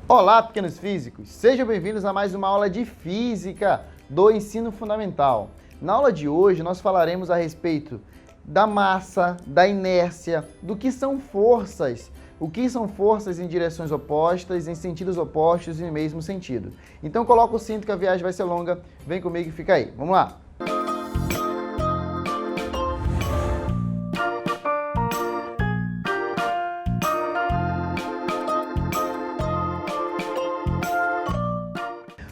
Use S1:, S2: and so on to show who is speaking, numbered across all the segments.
S1: Olá, pequenos físicos! Sejam bem-vindos a mais uma aula de Física do Ensino Fundamental. Na aula de hoje, nós falaremos a respeito da massa, da inércia, do que são forças, o que são forças em direções opostas, em sentidos opostos e no mesmo sentido. Então, coloca o cinto que a viagem vai ser longa, vem comigo e fica aí. Vamos lá!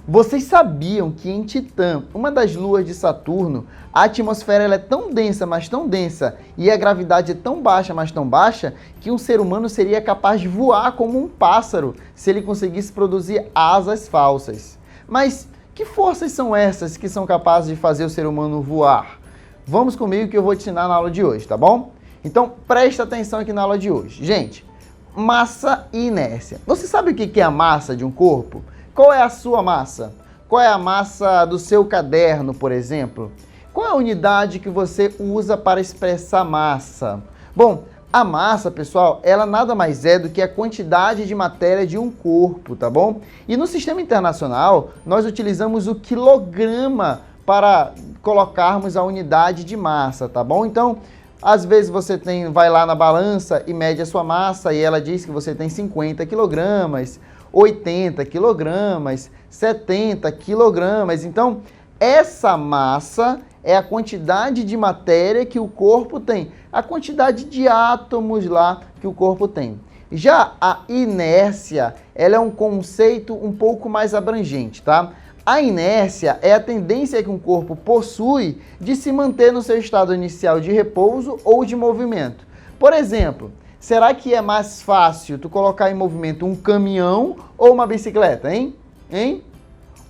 S1: Vocês sabiam que em Titã, uma das luas de Saturno, a atmosfera ela é tão densa, mas tão densa, e a gravidade é tão baixa, mas tão baixa, que um ser humano seria capaz de voar como um pássaro se ele conseguisse produzir asas falsas. Mas que forças são essas que são capazes de fazer o ser humano voar? Vamos comigo que eu vou te ensinar na aula de hoje, tá bom? Então presta atenção aqui na aula de hoje. Gente, massa e inércia. Você sabe o que é a massa de um corpo? Qual é a sua massa? Qual é a massa do seu caderno, por exemplo? Qual é a unidade que você usa para expressar massa? Bom, a massa, pessoal, ela nada mais é do que a quantidade de matéria de um corpo, tá bom? E no sistema internacional, nós utilizamos o quilograma para colocarmos a unidade de massa, tá bom? Então, às vezes você vai lá na balança e mede a sua massa e ela diz que você tem 50 quilogramas, 80 quilogramas, 70 quilogramas. Então, essa massa é a quantidade de matéria que o corpo tem, a quantidade de átomos lá que o corpo tem. Já a inércia, ela é um conceito um pouco mais abrangente, tá? A inércia é a tendência que um corpo possui de se manter no seu estado inicial de repouso ou de movimento. Por exemplo, será que é mais fácil tu colocar em movimento um caminhão ou uma bicicleta, hein?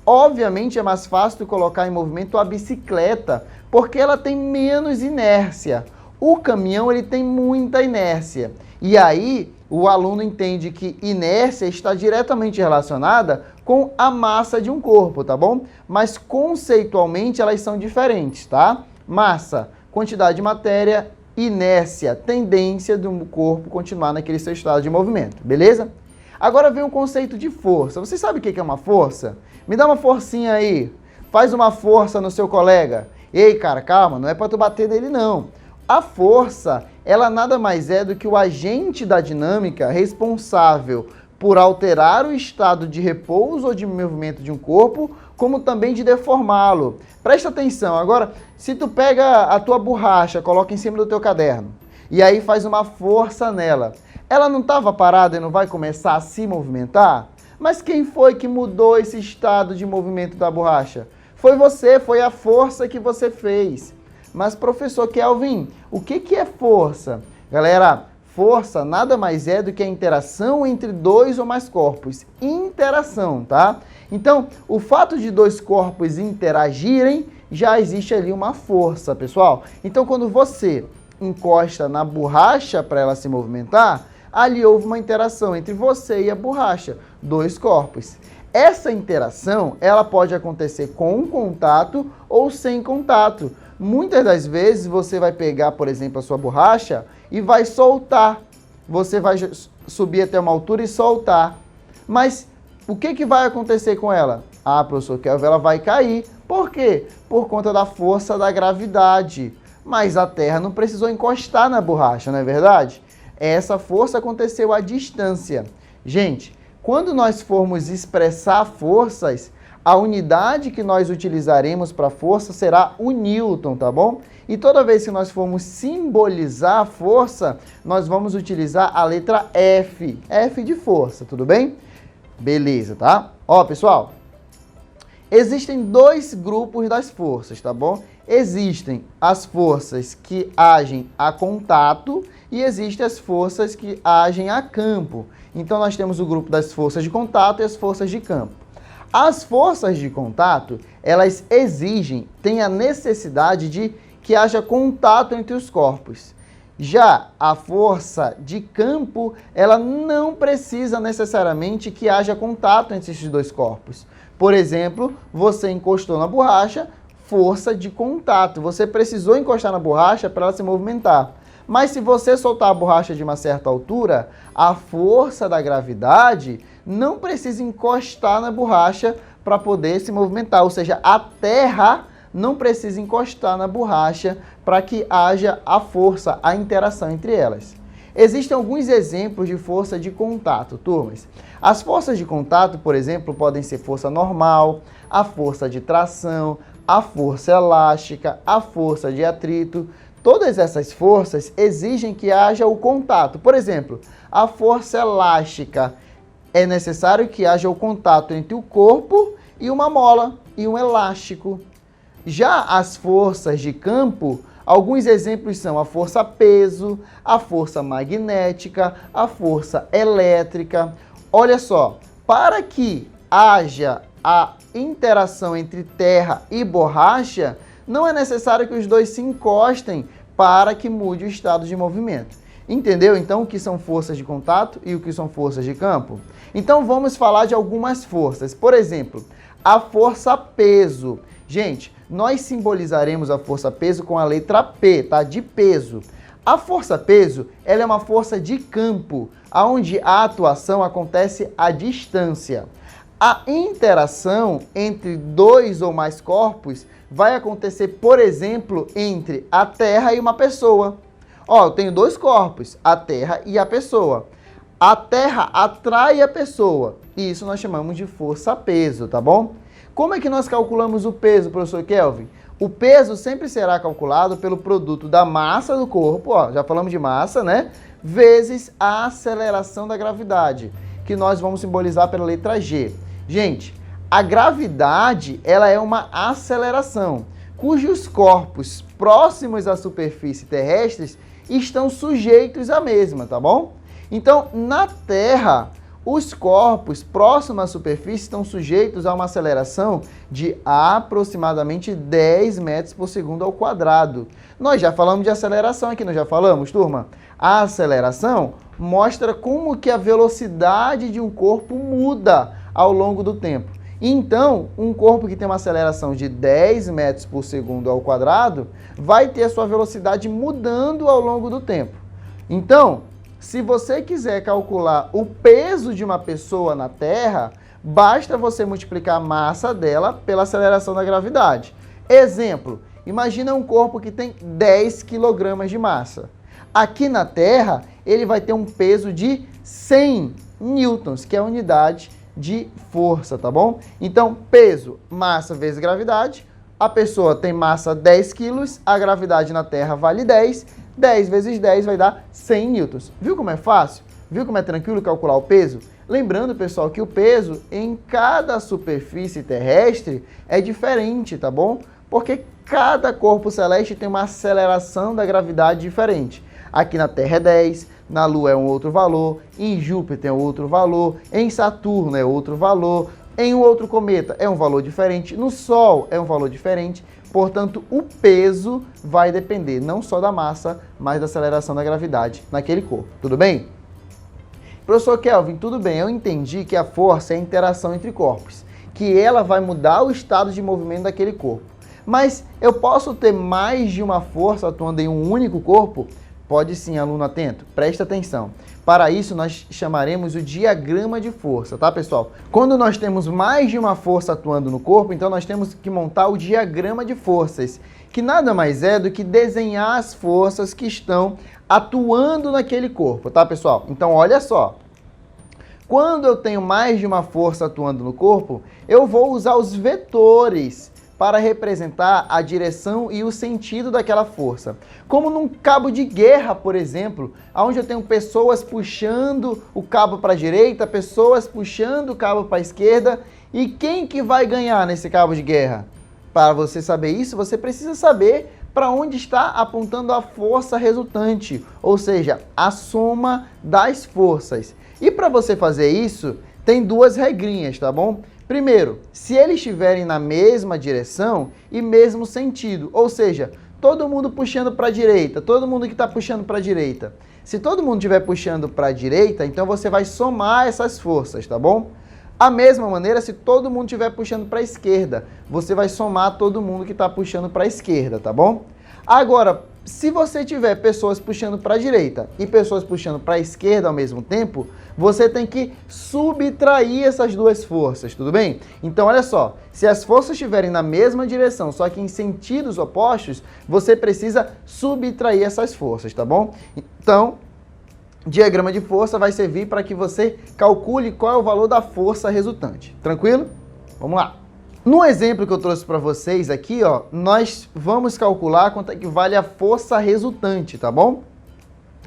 S1: Obviamente é mais fácil tu colocar em movimento a bicicleta, porque ela tem menos inércia. O caminhão, ele tem muita inércia. E aí, o aluno entende que inércia está diretamente relacionada com a massa de um corpo, tá bom? Mas conceitualmente elas são diferentes, tá? Massa, quantidade de matéria, inércia, tendência do corpo continuar naquele seu estado de movimento, beleza? Agora vem o conceito de força. Você sabe o que é uma força? Me dá uma forcinha aí. Faz uma força no seu colega. Ei, cara, calma, não é para tu bater nele, não. A força, ela nada mais é do que o agente da dinâmica responsável por alterar o estado de repouso ou de movimento de um corpo, como também de deformá-lo. Presta atenção, agora, se tu pega a tua borracha, coloca em cima do teu caderno, e aí faz uma força nela, ela não estava parada e não vai começar a se movimentar? Mas quem foi que mudou esse estado de movimento da borracha? Foi você, foi a força que você fez. Mas, professor Kelvin, o que é força? Galera, força nada mais é do que a interação entre dois ou mais corpos. Interação, tá? Então, o fato de dois corpos interagirem, já existe ali uma força, pessoal. Então, quando você encosta na borracha para ela se movimentar, ali houve uma interação entre você e a borracha, dois corpos. Essa interação, ela pode acontecer com um contato ou sem contato. Muitas das vezes você vai pegar, por exemplo, a sua borracha e vai soltar. Você vai subir até uma altura e soltar. Mas o que vai acontecer com ela? Ah, professor Kelvin, ela vai cair. Por quê? Por conta da força da gravidade. Mas a Terra não precisou encostar na borracha, não é verdade? Essa força aconteceu à distância. Gente, quando nós formos expressar forças, a unidade que nós utilizaremos para força será o Newton, tá bom? E toda vez que nós formos simbolizar a força, nós vamos utilizar a letra F. F de força, tudo bem? Beleza, tá? Ó, pessoal, existem dois grupos das forças, tá bom? Existem as forças que agem a contato e existem as forças que agem a campo. Então, nós temos o grupo das forças de contato e as forças de campo. As forças de contato, elas têm a necessidade de que haja contato entre os corpos. Já a força de campo, ela não precisa necessariamente que haja contato entre esses dois corpos. Por exemplo, você encostou na borracha, força de contato. Você precisou encostar na borracha para ela se movimentar. Mas se você soltar a borracha de uma certa altura, a força da gravidade não precisa encostar na borracha para poder se movimentar, ou seja, a terra não precisa encostar na borracha para que haja a força, a interação entre elas. Existem alguns exemplos de força de contato, turmas. As forças de contato, por exemplo, podem ser força normal, a força de tração, a força elástica, a força de atrito. Todas essas forças exigem que haja o contato. Por exemplo, a força elástica, é necessário que haja o contato entre o corpo e uma mola e um elástico. Já as forças de campo, alguns exemplos são a força peso, a força magnética, a força elétrica. Olha só, para que haja a interação entre terra e borracha, não é necessário que os dois se encostem para que mude o estado de movimento. Entendeu, então, o que são forças de contato e o que são forças de campo? Então, vamos falar de algumas forças. Por exemplo, a força peso. Gente, nós simbolizaremos a força peso com a letra P, tá? De peso. A força peso, ela é uma força de campo, onde a atuação acontece à distância. A interação entre dois ou mais corpos vai acontecer, por exemplo, entre a Terra e uma pessoa. Ó, eu tenho dois corpos, a Terra e a pessoa. A Terra atrai a pessoa, e isso nós chamamos de força-peso, tá bom? Como é que nós calculamos o peso, professor Kelvin? O peso sempre será calculado pelo produto da massa do corpo, ó, já falamos de massa, né? Vezes a aceleração da gravidade, que nós vamos simbolizar pela letra G. Gente, a gravidade, ela é uma aceleração, cujos corpos próximos à superfície terrestre estão sujeitos à mesma, tá bom? Então, na Terra, os corpos próximos à superfície estão sujeitos a uma aceleração de aproximadamente 10 metros por segundo ao quadrado. Nós já falamos de aceleração aqui, nós já falamos, turma? A aceleração mostra como que a velocidade de um corpo muda ao longo do tempo. Então, um corpo que tem uma aceleração de 10 metros por segundo ao quadrado vai ter a sua velocidade mudando ao longo do tempo. Então, se você quiser calcular o peso de uma pessoa na Terra, basta você multiplicar a massa dela pela aceleração da gravidade. Exemplo, imagina um corpo que tem 10 kg de massa. Aqui na Terra, ele vai ter um peso de 100 newtons, que é a unidade de força, tá bom? Então, peso, massa vezes gravidade. A pessoa tem massa 10 quilos, a gravidade na Terra vale 10. 10 vezes 10 vai dar 100 newtons. Viu como é fácil? Viu como é tranquilo calcular o peso? Lembrando, pessoal, que o peso em cada superfície terrestre é diferente, tá bom? Porque cada corpo celeste tem uma aceleração da gravidade diferente. Aqui na Terra é 10, na Lua é um outro valor, em Júpiter é outro valor, em Saturno é outro valor, em um outro cometa é um valor diferente, no Sol é um valor diferente. Portanto, o peso vai depender não só da massa, mas da aceleração da gravidade naquele corpo. Tudo bem? Professor Kelvin, tudo bem. Eu entendi que a força é a interação entre corpos, que ela vai mudar o estado de movimento daquele corpo. Mas eu posso ter mais de uma força atuando em um único corpo? Pode sim, aluno atento. Presta atenção. Para isso, nós chamaremos o diagrama de força, tá, pessoal? Quando nós temos mais de uma força atuando no corpo, então nós temos que montar o diagrama de forças, que nada mais é do que desenhar as forças que estão atuando naquele corpo, tá, pessoal? Então, olha só. Quando eu tenho mais de uma força atuando no corpo, eu vou usar os vetores para representar a direção e o sentido daquela força. Como num cabo de guerra, por exemplo, onde eu tenho pessoas puxando o cabo para a direita, pessoas puxando o cabo para a esquerda, e quem que vai ganhar nesse cabo de guerra? Para você saber isso, você precisa saber para onde está apontando a força resultante, ou seja, a soma das forças. E para você fazer isso, tem duas regrinhas, tá bom? Primeiro, se eles estiverem na mesma direção e mesmo sentido, ou seja, todo mundo puxando para a direita, todo mundo que está puxando para a direita. Se todo mundo estiver puxando para a direita, então você vai somar essas forças, tá bom? A mesma maneira, se todo mundo estiver puxando para a esquerda, você vai somar todo mundo que está puxando para a esquerda, tá bom? Agora, se você tiver pessoas puxando para a direita e pessoas puxando para a esquerda ao mesmo tempo, você tem que subtrair essas duas forças, tudo bem? Então, olha só, se as forças estiverem na mesma direção, só que em sentidos opostos, você precisa subtrair essas forças, tá bom? Então, diagrama de força vai servir para que você calcule qual é o valor da força resultante. Tranquilo? Vamos lá. No exemplo que eu trouxe para vocês aqui, ó, nós vamos calcular quanto é que vale a força resultante, tá bom?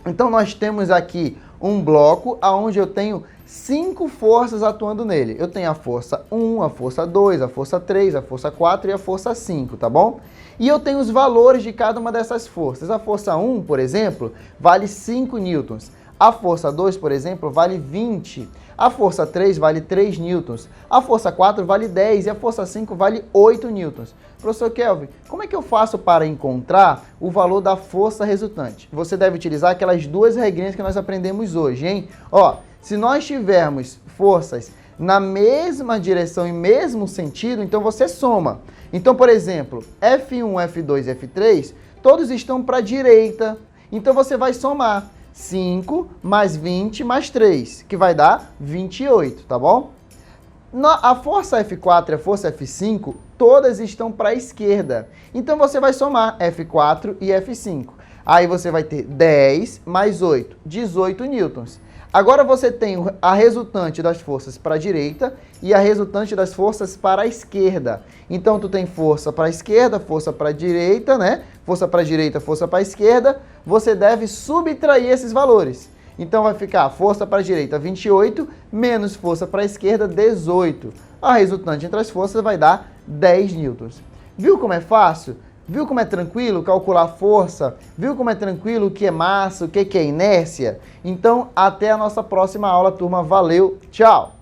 S1: Então, nós temos aqui um bloco onde eu tenho 5 forças atuando nele. Eu tenho a força 1, a força 2, a força 3, a força 4 e a força 5, tá bom? E eu tenho os valores de cada uma dessas forças. A força 1, por exemplo, vale 5 newtons. A força 2, por exemplo, vale 20. A força 3 vale 3 newtons. A força 4 vale 10 e a força 5 vale 8 newtons. Professor Kelvin, como é que eu faço para encontrar o valor da força resultante? Você deve utilizar aquelas duas regrinhas que nós aprendemos hoje, hein? Ó, se nós tivermos forças na mesma direção e mesmo sentido, então você soma. Então, por exemplo, F1, F2 e F3, todos estão para a direita. Então, você vai somar 5 mais 20 mais 3, que vai dar 28, tá bom? A força F4 e a força F5, todas estão para a esquerda. Então, você vai somar F4 e F5. Aí, você vai ter 10 mais 8, 18 newtons. Agora, você tem a resultante das forças para a direita e a resultante das forças para a esquerda. Então, tu tem força para a esquerda, força para a direita, né? Força para a direita, força para a esquerda. Você deve subtrair esses valores. Então, vai ficar força para a direita 28, menos força para a esquerda 18. A resultante entre as forças vai dar 10 newtons. Viu como é fácil? Viu como é tranquilo calcular força? Viu como é tranquilo o que é massa, o que é inércia? Então, até a nossa próxima aula, turma. Valeu, tchau!